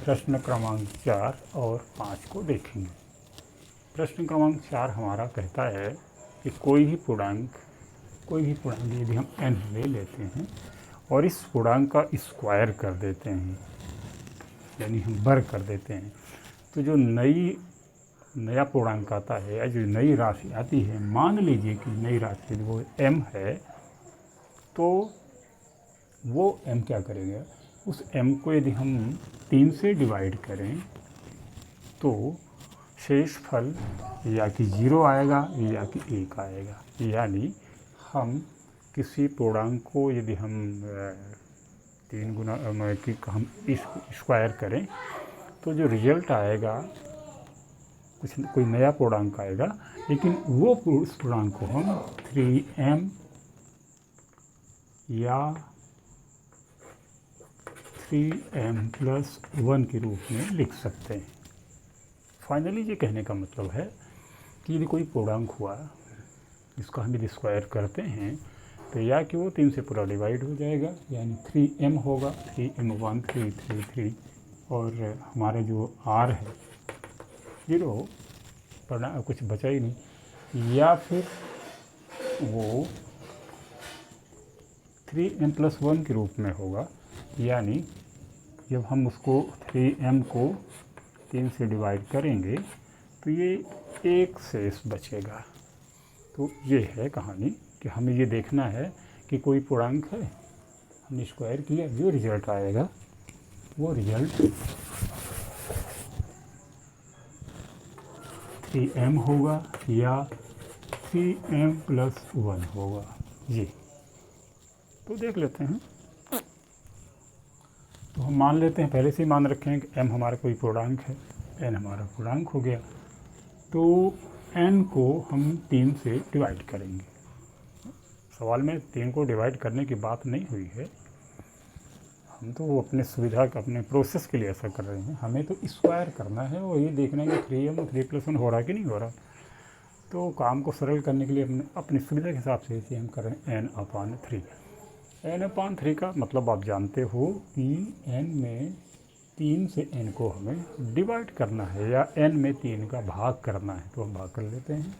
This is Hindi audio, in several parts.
प्रश्न क्रमांक 4 और 5 को देखेंगे। प्रश्न क्रमांक 4 हमारा कहता है कि कोई भी पूर्णांक यदि हम n ले लेते हैं और इस पूर्णांक का स्क्वायर कर देते हैं, यानी हम वर्ग कर देते हैं, तो जो नया पूर्णांक आता है या जो नई राशि आती है, मान लीजिए कि नई राशि वो m है, तो वो m क्या करेगा, उस m को यदि हम 3 से डिवाइड करें तो शेष फल या कि 0 आएगा या कि 1 आएगा। यानी हम किसी पूर्णांक को यदि हम 3 गुना कि हम स्क्वायर करें तो जो रिजल्ट आएगा कोई नया पूर्णांक आएगा, लेकिन वो उस पूर्णांक को हम 3m या 3m+1 के रूप में लिख सकते हैं। फाइनली ये कहने का मतलब है कि यदि कोई पूर्णांक हुआ इसका हम यदि स्क्वायर करते हैं तो या कि वो 3 से पूरा डिवाइड हो जाएगा, यानी 3m होगा, 3m1 3 और हमारे जो r है 0, कुछ बचा ही नहीं, या फिर वो 3m+1 के रूप में होगा। यानी जब हम उसको 3m को 3 से डिवाइड करेंगे तो ये 1 शेष बचेगा। तो ये है कहानी कि हमें ये देखना है कि कोई पूर्णांक है, हमने स्क्वायर किया, जो रिजल्ट आएगा वो रिजल्ट 3m होगा या 3m+1 होगा। जी तो देख लेते हैं। तो हम मान लेते हैं, पहले से ही मान रखे हैं कि m हमारा कोई पूर्णांक है, n हमारा पूर्णांक हो गया, तो n को हम 3 से डिवाइड करेंगे। सवाल में 3 को डिवाइड करने की बात नहीं हुई है, हम तो अपने सुविधा का अपने प्रोसेस के लिए ऐसा कर रहे हैं। हमें तो स्क्वायर करना है और ये देखना है कि 3m और 3+1 हो रहा कि नहीं हो रहा। तो काम को सरल करने के लिए अपनी सुविधा के हिसाब से इसे हम कर रहे हैं n/3। n/3 का मतलब आप जानते हो कि n में 3 से n को हमें डिवाइड करना है या n में 3 का भाग करना है, तो हम भाग कर लेते हैं।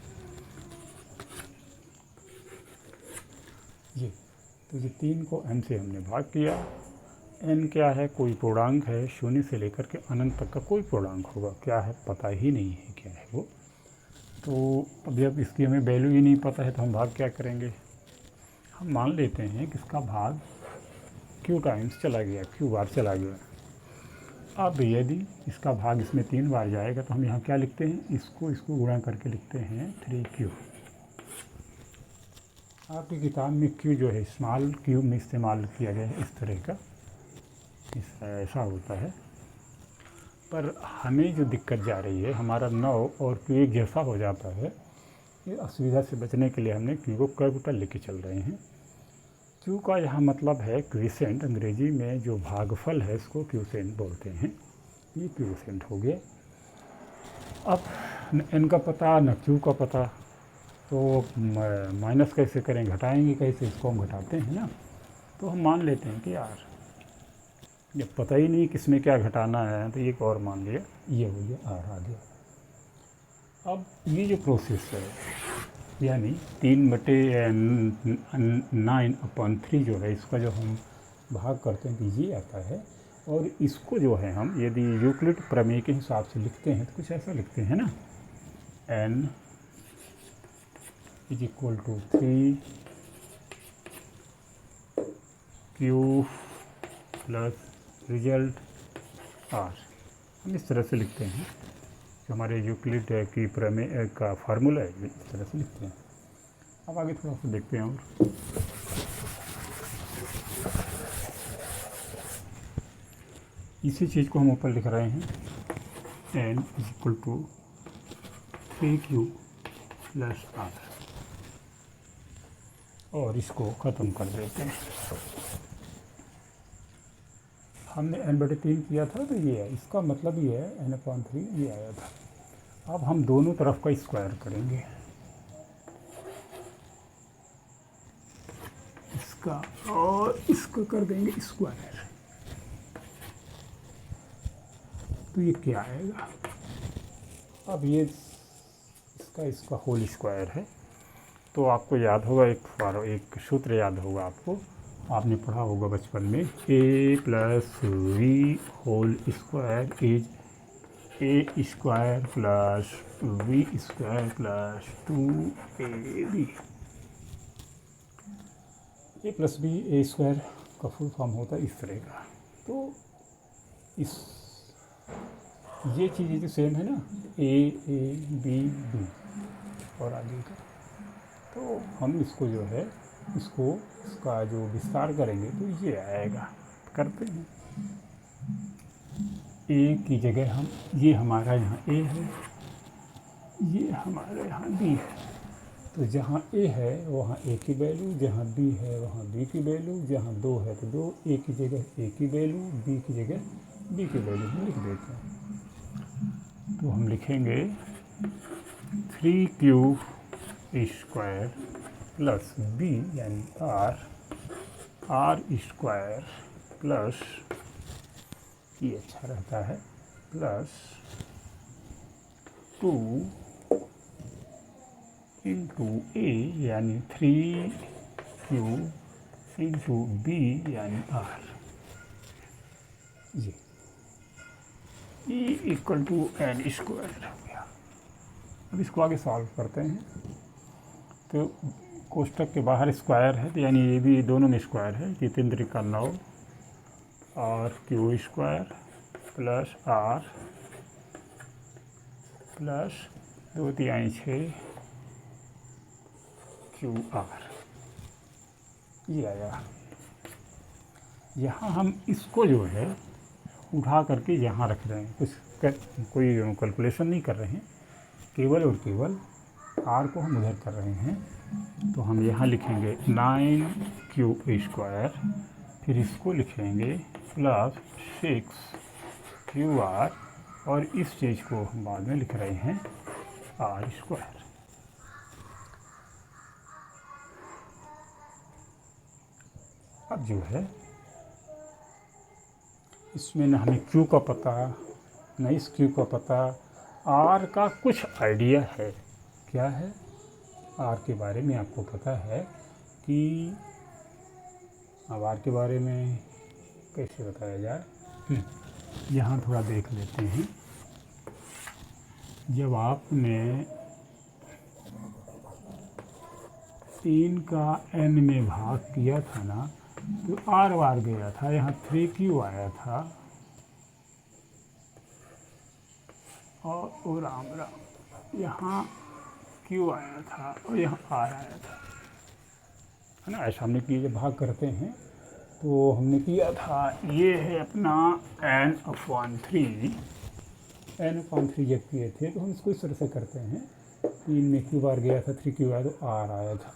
जी तो ये 3 को n से हमने भाग किया। n क्या है, कोई पूर्णांक है, 0 से लेकर के अनंत तक का कोई पूर्णांक होगा, क्या है पता ही नहीं है क्या है वो। तो अभी अब इसकी हमें वैल्यू ही नहीं पता है, तो हम भाग क्या करेंगे, हम मान लेते हैं कि इसका भाग q टाइम्स चला गया, q बार चला गया। अब यदि इसका भाग इसमें 3 बार जाएगा तो हम यहाँ क्या लिखते हैं, इसको गुणा करके लिखते हैं 3q। आपकी किताब में q जो है स्मॉल q में इस्तेमाल किया गया है, इस तरह का ऐसा होता है। पर हमें जो दिक्कत जा रही है, हमारा 9 और q एक जैसा हो जाता है, ये असुविधा से बचने के लिए हमने q को कैपिटल लेके चल रहे हैं। q का यहाँ मतलब है क्विसेंट, अंग्रेजी में जो भागफल है इसको क्विसेंट बोलते हैं। ये क्विसेंट हो गया। अब न n का पता न q का पता, तो माइनस कैसे करें, घटाएंगे कैसे, इसको हम घटाते हैं ना। तो हम मान लेते हैं कि यार जब पता ही नहीं किसमें क्या घटाना है, तो एक और मान लिया, ये हो गया r आ गया। अब ये जो प्रोसेस है, यानी 3/9/3 जो है, इसका जो हम भाग करते हैं तो ये आता है। और इसको जो है हम यदि यूक्लिड प्रमेय के हिसाब से लिखते हैं तो कुछ ऐसा लिखते हैं ना, n = 3q + रिजल्ट r। हम इस तरह से लिखते हैं, जो हमारे यूक्लिड की प्रमेय का फार्मूला है, इस तरह से लिखते हैं। अब आगे थोड़ा सा देखते हैं। और इसी चीज़ को हम ऊपर लिख रहे हैं, n = 3q + r, और इसको ख़त्म कर देते हैं। हमने n/3 किया था, तो ये है, इसका मतलब ये है n/3 ये आया था। अब हम दोनों तरफ का स्क्वायर करेंगे, इसका और इसको कर देंगे स्क्वायर। तो ये क्या आएगा। अब ये इसका होल स्क्वायर है। तो आपको याद होगा एक सूत्र याद होगा आपको, आपने पढ़ा होगा बचपन में, a plus v whole square is a square plus v square plus 2ab। A plus b a square का फुल फॉर्म होता है इस तरह का। तो इस ये चीज़ें जो सेम है ना, ए बी बी और आगे का, तो हम इसको जो है इसका जो विस्तार करेंगे तो ये आएगा। करते हैं, ए की जगह हम, ये हमारा यहाँ ए है, ये हमारे यहाँ बी है। तो जहाँ ए है वहाँ ए की वैल्यू, जहाँ बी है वहाँ बी की वैल्यू, जहाँ 2 है तो 2, ए की जगह ए की वैल्यू, बी की जगह बी की वैल्यू हम लिख देते हैं। तो हम लिखेंगे 3q स्क्वायर प्लस बी यानी आर स्क्वायर प्लस, ये अच्छा रहता है, प्लस 2 इंटू ए यानी 3q इंटू बी यानी आर। ये E equal to n square हो गया। अब इसको आगे सॉल्व करते हैं। तो कोष्टक के बाहर स्क्वायर है, तो यानी ये भी दोनों में स्क्वायर है, ये 3 3 का 9 और q square plus r plus 2 3 6 q r, ये आया। यहाँ हम इसको जो है उठा करके यहाँ रख रहे हैं, कोई कैलकुलेशन नहीं कर रहे हैं, केवल और केवल आर को हम उधर कर रहे हैं। तो हम यहाँ लिखेंगे 9q स्क्वायर, फिर इसको लिखेंगे प्लस 6qr, और इस चीज़ को हम बाद में लिख रहे हैं आर स्क्वायर। अब जो है इसमें न हमें q का पता, न इस q का पता, r का कुछ आइडिया है। क्या है? r के बारे में आपको पता है कि, अब r के बारे में कैसे बताया जाए, यहाँ थोड़ा देख लेते हैं। जब आपने 3 का n में भाग किया था ना, तो r बार गया था, यहाँ 3q आया था, और राम राम यहाँ q आया था और यहाँ r आया था, है ना। ऐसा हमने किया, जब भाग करते हैं तो हमने किया था, ये है अपना n/3 जब किए थे, तो हम इसको इस तरह से करते हैं। 3 में q बार गया था, 3q आया तो r आया था।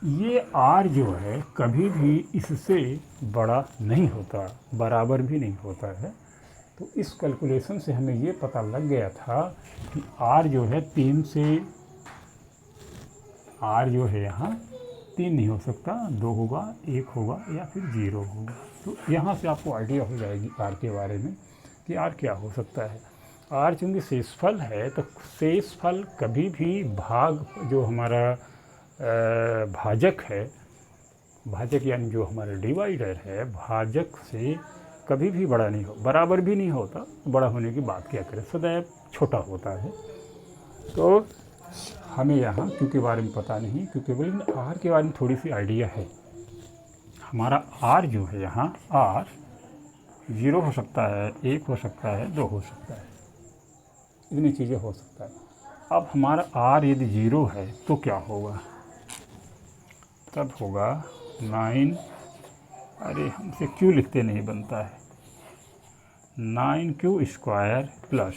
ये r जो है कभी भी इससे बड़ा नहीं होता, बराबर भी नहीं होता है। तो इस कैलकुलेशन से हमें ये पता लग गया था कि r जो है 3 से, r जो है यहाँ 3 नहीं हो सकता, 2 होगा, 1 होगा या फिर 0 होगा। तो यहाँ से आपको आइडिया हो जाएगी r के बारे में कि r क्या हो सकता है। r चूँकि शेषफल है, तो शेषफल कभी भी भाग, जो हमारा भाजक है, भाजक यानी जो हमारा डिवाइडर है, भाजक से कभी भी बड़ा नहीं हो, बराबर भी नहीं होता, बड़ा होने की बात क्या करें, सदैव छोटा होता है। तो हमें यहाँ क्यू के बारे में पता नहीं, क्योंकि बोले आर के बारे में थोड़ी सी आइडिया है। हमारा आर जो है यहाँ, आर 0 हो सकता है, 1 हो सकता है, 2 हो सकता है, इतनी चीज़ें हो सकता है। अब हमारा आर यदि 0 है तो क्या होगा, तब होगा 9, अरे हमसे क्यू लिखते नहीं बनता है, 9q स्क्वायर प्लस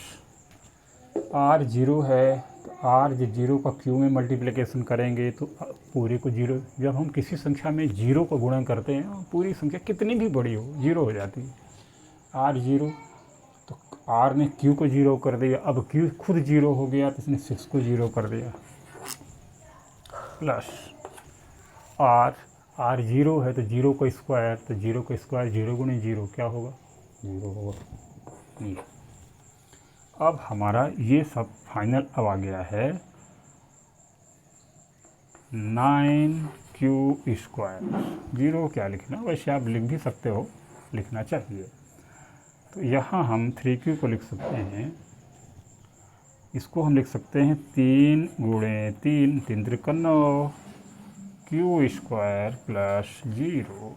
r 0 है, तो r जब 0 का q में मल्टीप्लिकेशन करेंगे तो पूरे को 0, जब हम किसी संख्या में 0 को गुणा करते हैं, पूरी संख्या कितनी भी बड़ी हो 0 हो जाती है। r 0, तो r ने q को 0 कर दिया, अब q खुद 0 हो गया, तो इसने 6 को 0 कर दिया, प्लस r 0 है तो 0 का स्क्वायर, तो 0 का स्क्वायर 0 गुणे 0 क्या होगा, 0 होगा। अब हमारा ये सब फाइनल अब आ गया है 9q²। जीरो क्या लिखना, वैसे आप लिख भी सकते हो, लिखना चाहिए। तो यहाँ हम 3q को लिख सकते हैं, इसको हम लिख सकते हैं 3 गुणे 3, 3 त्रिक 9, q² प्लस 0।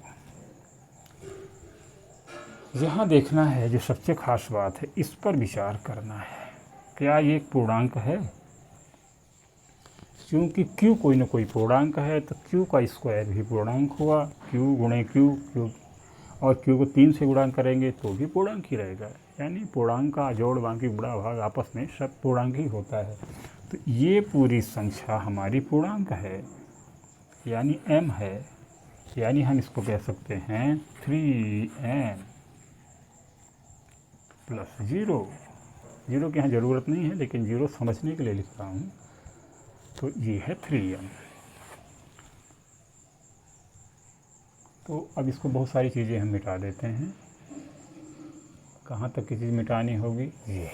यहाँ देखना है, जो सबसे खास बात है, इस पर विचार करना है, क्या ये एक पूर्णांक है? क्योंकि q कोई ना कोई पूर्णांक है, तो q का स्क्वायर भी पूर्णांक हुआ, q गुणे q, और q को 3 से गुणा करेंगे तो भी पूर्णांक ही रहेगा। यानी पूर्णांक का जोड़ बाकी बड़ा भाग आपस में सब पूर्णांक ही होता है। तो ये पूरी संख्या हमारी पूर्णांक है, यानी m है। यानी हम इसको कह सकते हैं 3m प्लस 0। जीरो की यहाँ ज़रूरत नहीं है, लेकिन जीरो समझने के लिए लिख रहा हूँ। तो ये है 3m। तो अब इसको बहुत सारी चीज़ें हम मिटा देते हैं। कहाँ तक की चीज़ मिटानी होगी? ये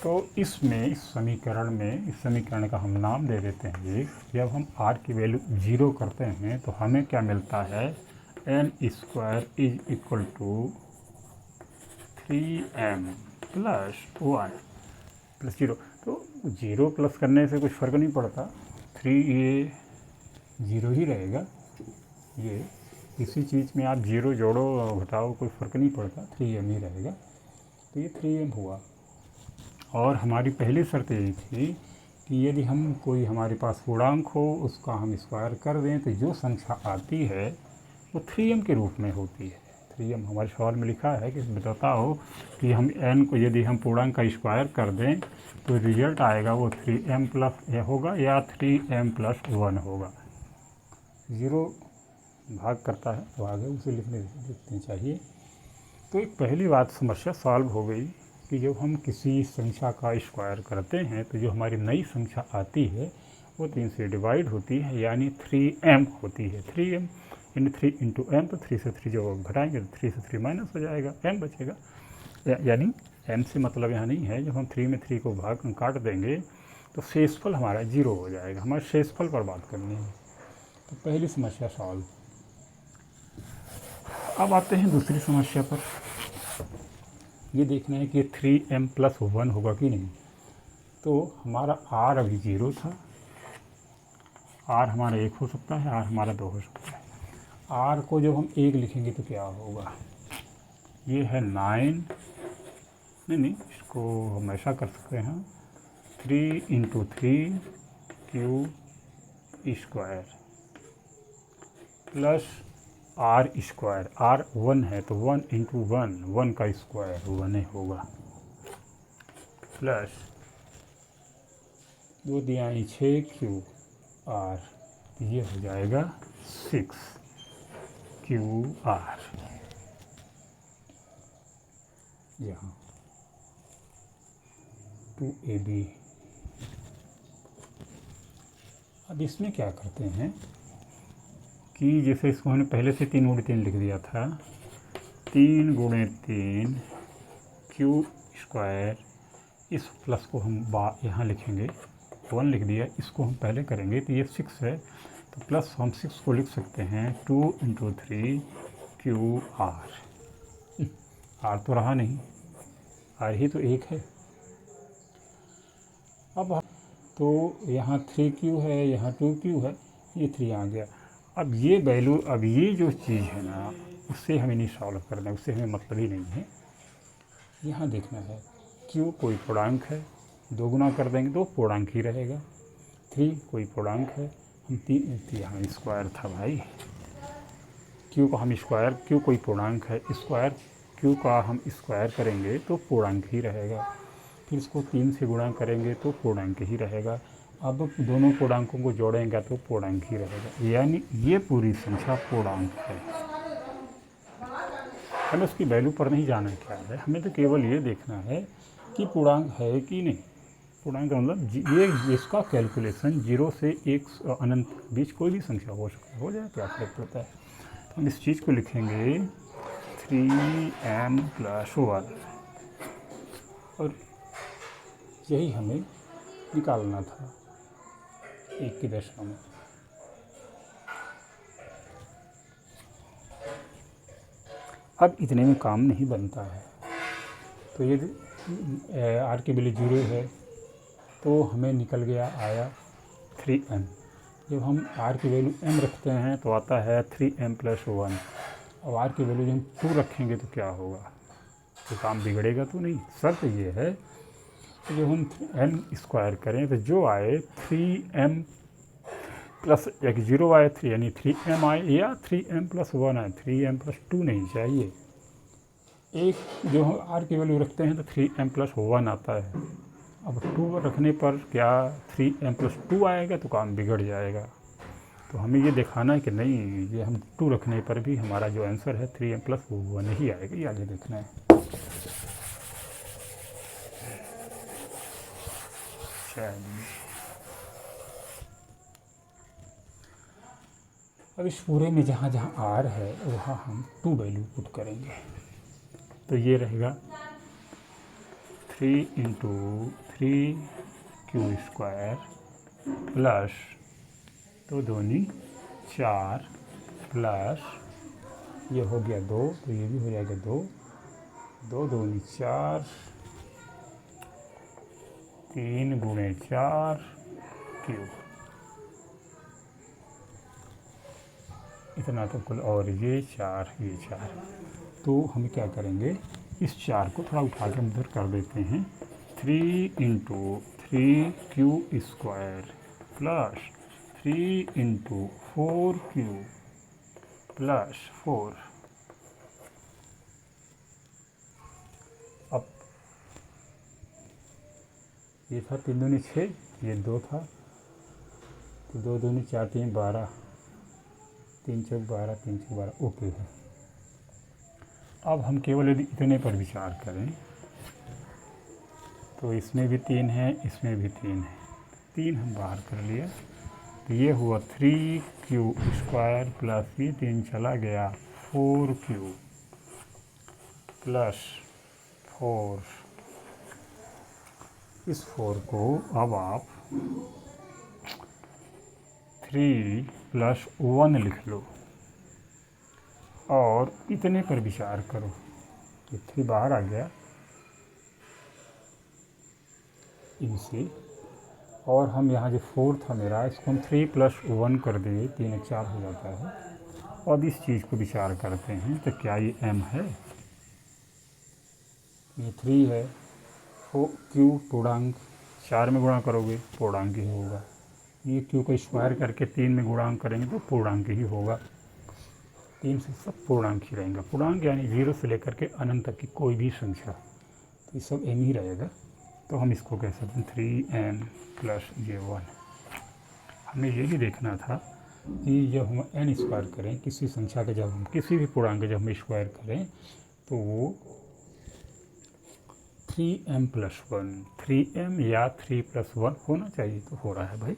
तो इसमें, इस समीकरण का हम नाम दे देते हैं ये। जब हम r की वैल्यू 0 करते हैं तो हमें क्या मिलता है? n² is equal to 3m plus 1 plus 0। तो 0 प्लस करने से कुछ फ़र्क नहीं पड़ता, 3 ये 0 ही रहेगा। ये किसी चीज़ में आप 0 जोड़ो घटाओ कोई फ़र्क नहीं पड़ता, 3m ही रहेगा। तो ये 3m हुआ। और हमारी पहली शर्त यही थी कि यदि हम कोई हमारे पास पूर्णांक हो, उसका हम स्क्वायर कर दें तो जो संख्या आती है वो 3m के रूप में होती है। 3m हमारे सवाल में लिखा है कि बताता हो कि हम n को यदि हम पूर्णांक का स्क्वायर कर दें तो रिजल्ट आएगा वो 3m प्लस होगा या 3m प्लस 1 होगा। 0 भाग करता है तो आगे उसे लिखने चाहिए। तो एक पहली बात समस्या सॉल्व हो गई कि जब हम किसी संख्या का स्क्वायर करते हैं तो जो हमारी नई संख्या आती है वो 3 से डिवाइड होती है, यानी 3m होती है। 3m इन 3 इंटू m, तो 3 से 3 जो घटाएंगे तो 3 से 3 माइनस हो जाएगा, m बचेगा। यानी m से मतलब यहाँ नहीं है, जब हम 3 में 3 को भाग काट देंगे तो शेषफल हमारा 0 हो जाएगा। हमारे शेषफल पर बात करनी है। तो पहली समस्या सॉल्व। अब आते हैं दूसरी समस्या पर। ये देखना है कि 3m प्लस 1 होगा कि नहीं। तो हमारा r अभी 0 था, r हमारा 1 हो सकता है, r हमारा 2 हो सकता है। r को जब हम 1 लिखेंगे तो क्या होगा? ये है 9, नहीं इसको हम ऐसा कर सकते हैं 3 into 3 q² plus r²। r 1 है तो 1 इंटू 1, 1 का स्क्वायर 1 होगा, प्लस 2 दिया 6qr, ये हो जाएगा 6qr। यहाँ 2ab। अब इसमें क्या करते हैं कि जैसे इसको हमने पहले से 3 गुणे 3 लिख दिया था, 3 गुणे 3 q²। इस प्लस को हम यहाँ लिखेंगे, 1 लिख दिया, इसको हम पहले करेंगे तो ये 6 है, तो प्लस हम 6 को लिख सकते हैं 2 इंटू 3 qr। r तो रहा नहीं, r ही तो 1 है। अब तो यहाँ 3q है, यहाँ 2q है, ये 3 आ गया। अब ये वैल्यू, अब ये जो चीज़ है ना, उससे हमें नहीं सॉल्व करना है, उससे हमें मतलब ही नहीं है। यहाँ देखना है q कोई पूर्णांक है, 2 गुना कर देंगे तो पूर्णांक ही रहेगा। 3 कोई पूर्णांक है, हम 3 यहाँ स्क्वायर था भाई, q को हम स्क्वायर, q कोई पूर्णांक है, स्क्वायर q का हम स्क्वायर करेंगे तो पूर्णांक ही रहेगा। फिर इसको 3 से गुणा करेंगे तो पूर्णांक ही रहेगा। अब दोनों पूर्णांकों को जोड़ेंगे तो पूर्णांक ही रहेगा, यानी ये पूरी संख्या पूर्णांक है। हमें उसकी वैल्यू पर नहीं जाना क्या है, हमें तो केवल ये देखना है कि पूर्णांक है कि नहीं। पूर्णांक का मतलब ये इसका कैलकुलेशन 0 से 1 अनंत के बीच कोई भी संख्या हो सकती हो जाए, क्या फर्क पड़ता है। तो हम इस चीज़ को लिखेंगे 3m+1 और यही हमें निकालना था 1 की दशा में। अब इतने में काम नहीं बनता है, तो ये r की वैल्यू 0 है तो हमें निकल गया आया 3m। जब हम r की वैल्यू m रखते हैं तो आता है 3m+1। अब r की वैल्यू जब हम 2 रखेंगे तो क्या होगा, तो काम बिगड़ेगा तो नहीं। शर्त ये है कि जब हम m² करें तो जो आए 3m प्लस एक 0 आए 3 यानी 3m आए या 3m+1 आए, 3m+2 नहीं चाहिए। एक जो हम r की वैल्यू रखते हैं तो 3m+1 आता है। अब 2 रखने पर क्या 3m+2 आएगा तो काम बिगड़ जाएगा। तो हमें ये दिखाना है कि नहीं, ये हम 2 रखने पर भी हमारा जो आंसर है 3m+1 ही आएगा, ये आगे देखना है। चलिए अब इस पूरे में जहाँ जहाँ r है वहाँ हम 2 वैल्यू पुट करेंगे। तो ये रहेगा 3 × 3q² प्लस 2 दूनी 4 प्लस ये हो गया 2 तो ये भी हो जाएगा 2, 2 दूनी 4, 3 × 4 क्यूब, इतना तो कुल, और ये 4 ये 4। तो हम क्या करेंगे, इस 4 को थोड़ा उठा कर अंदर कर देते हैं। 3 × 3q² प्लस 3 × 4q प्लस 4। अब ये था 3 दूनी 6, ये 2 था तो 2 दूनी 4 3 12, 3 चौक 12, 3 चौक 12 ओके है। अब हम केवल यदि इतने पर विचार करें तो इसमें भी 3 है, इसमें भी 3 है, 3 हम बाहर कर लिया तो ये हुआ 3q² प्लस ये 3 चला गया 4q प्लस 4। इस 4 को अब आप 3+1 लिख लो और इतने पर विचार करो। ये 3 बाहर आ गया इनसे, और हम यहाँ जो 4 था मेरा इसको हम 3+1 कर दिए, 3 4 हो जाता है। अब इस चीज़ को विचार करते हैं तो क्या ये m है, ये 3 है, q पूर्णांक 4 में गुणा करोगे पूर्णांक ही होगा, ये q को स्क्वायर करके 3 में गुणांक करेंगे तो पूर्णांक ही होगा। 3 से सब पूर्णांक ही रहेगा, पूर्णांक यानी 0 से लेकर के अनंत तक की कोई भी संख्या, तो ये सब m ही रहेगा। तो हम इसको कह सकते हैं 3m+1। हमें ये भी देखना था कि जब हम n² करें किसी संख्या का, जब हम किसी भी पूर्णांक का जब हम स्क्वायर करें तो वो 3m+1, 3m या 3+1 होना चाहिए। तो हो रहा है भाई,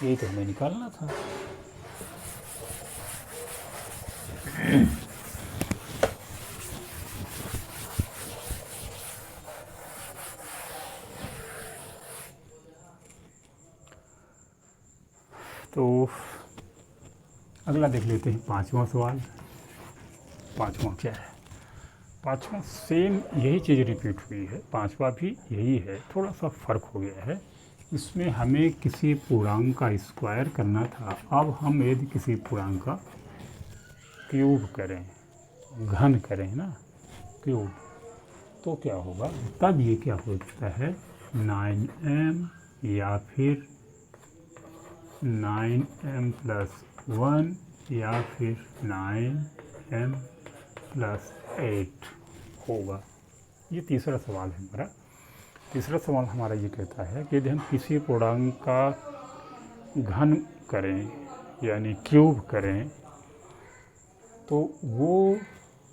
यही तो हमें निकालना था। तो अगला देख लेते हैं 5वां सवाल। 5वां क्या है, 5वां सेम यही चीज़ रिपीट हुई है, 5वां भी यही है, थोड़ा सा फ़र्क हो गया है। इसमें हमें किसी पूर्णांक का स्क्वायर करना था, अब हम यदि किसी पूर्णांक का क्यूब करें, घन करें ना क्यूब, तो क्या होगा, तब ये क्या हो सकता है 9m या फिर 9m+1 या फिर 9m+8 होगा। ये तीसरा सवाल है हमारा। तीसरा सवाल हमारा ये कहता है कि यदि हम किसी पूर्णांक का घन करें यानी क्यूब करें तो वो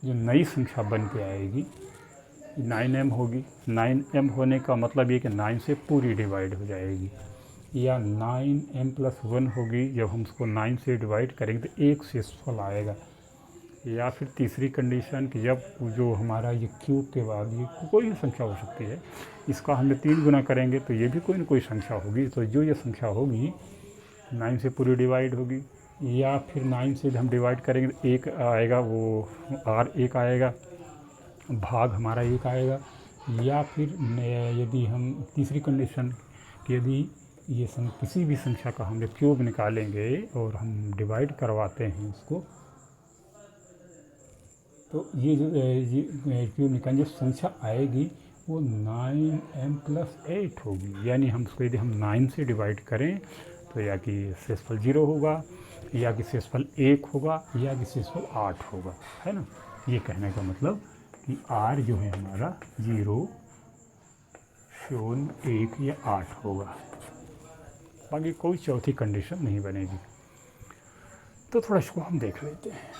जो नई संख्या बन के आएगी 9m होगी। 9m होने का मतलब ये कि 9 से पूरी डिवाइड हो जाएगी, या 9m+1 होगी। जब हम उसको 9 से डिवाइड करेंगे तो एक शेषफल आएगा। या फिर तीसरी कंडीशन कि जब जो हमारा ये क्यूब के बाद ये कोई भी संख्या हो सकती है, इसका हम 3 गुना करेंगे तो ये भी कोई ना कोई संख्या होगी। तो जो ये संख्या होगी 9 से पूरी डिवाइड होगी, या फिर 9 से हम डिवाइड करेंगे तो एक आएगा, वो और एक आएगा, भाग हमारा एक आएगा। या फिर यदि हम तीसरी कंडीशन कि यदि ये किसी भी संख्या का हम क्यूब निकालेंगे और हम डिवाइड करवाते हैं उसको, तो ये जो क्यूब निकालेंगे, जो संख्या आएगी वो 9m+8 होगी। यानी हम उसको यदि हम 9 से डिवाइड करें तो या कि शेषफल 0 होगा, या कि शेषफल 1 होगा, या कि शेषफल 8 होगा, है ना। ये कहने का मतलब कि r जो है हमारा 0, 0, 1 या 8 होगा, बाकी कोई चौथी कंडीशन नहीं बनेगी। तो थोड़ा इसको हम देख लेते हैं।